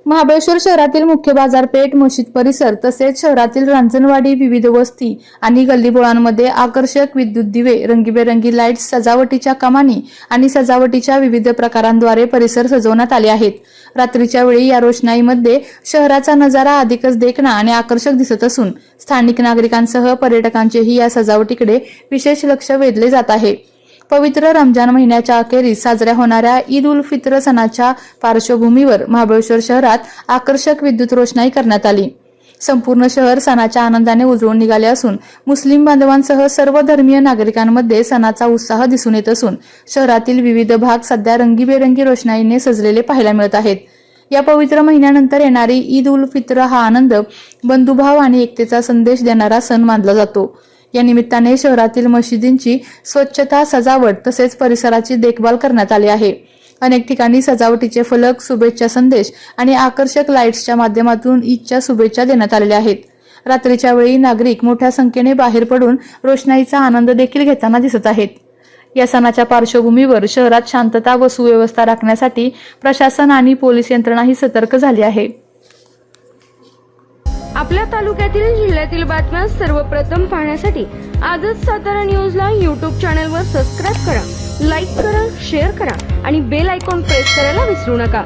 महाबळेश्वर शहरातील मुख्य बाजारपेठ, मशीद परिसर तसेच शहरातील रांजणवाडी, विविध वस्ती आणि गल्लीबोळांमध्ये आकर्षक विद्युत दिवे, रंगीबेरंगी लाईट्स, सजावटीच्या कमानी आणि सजावटीच्या विविध प्रकारांद्वारे परिसर सजवण्यात आले आहेत. रात्रीच्या वेळी या रोषणाईमध्ये शहराचा नजारा अधिकच देखणा आणि आकर्षक दिसत असून स्थानिक नागरिकांसह पर्यटकांचेही या सजावटीकडे विशेष लक्ष वेधले जात आहे. पवित्र रमजान महिन्याच्या अखेरीस साजऱ्या होणाऱ्या ईद उल फित्र सणाच्या पार्श्वभूमीवर महाबळेश्वर शहरात आकर्षक विद्युत रोषणाई करण्यात आली. संपूर्ण शहर सणाच्या आनंदाने उजळून निघाले असून मुस्लिम बांधवांसह सर्व धर्मीय नागरिकांमध्ये सणाचा उत्साह दिसून येत असून शहरातील विविध भाग सध्या रंगीबेरंगी रोषणाईने सजलेले पाहायला मिळत आहेत. या पवित्र महिन्यानंतर येणारी ईद उल फित्र हा आनंद, बंधुभाव आणि एकतेचा संदेश देणारा सण मानला जातो. या निमित्ताने शहरातील मशिदींची स्वच्छता, सजावट तसेच परिसराची देखभाल करण्यात आली आहे. अनेक ठिकाणी सजावटीचे फलक, शुभेच्छा संदेश आणि आकर्षक लाईट्सच्या माध्यमातून ईदच्या शुभेच्छा देण्यात आलेल्या आहेत. रात्रीच्या वेळी नागरिक मोठ्या संख्येने बाहेर पडून रोषणाईचा आनंद देखील घेताना दिसत आहेत. या सणाच्या पार्श्वभूमीवर शहरात शांतता व सुव्यवस्था राखण्यासाठी प्रशासन आणि पोलीस यंत्रणाही सतर्क झाली आहे. आपल्या तालुक्यातील जिल्ह्यातील बातम्या सर्वप्रथम पाहण्यासाठी आजच सातारा न्यूजला YouTube चॅनलवर सबस्क्राईब करा, लाईक करा, शेअर करा आणि बेल आयकॉन प्रेस करायला विसरू नका.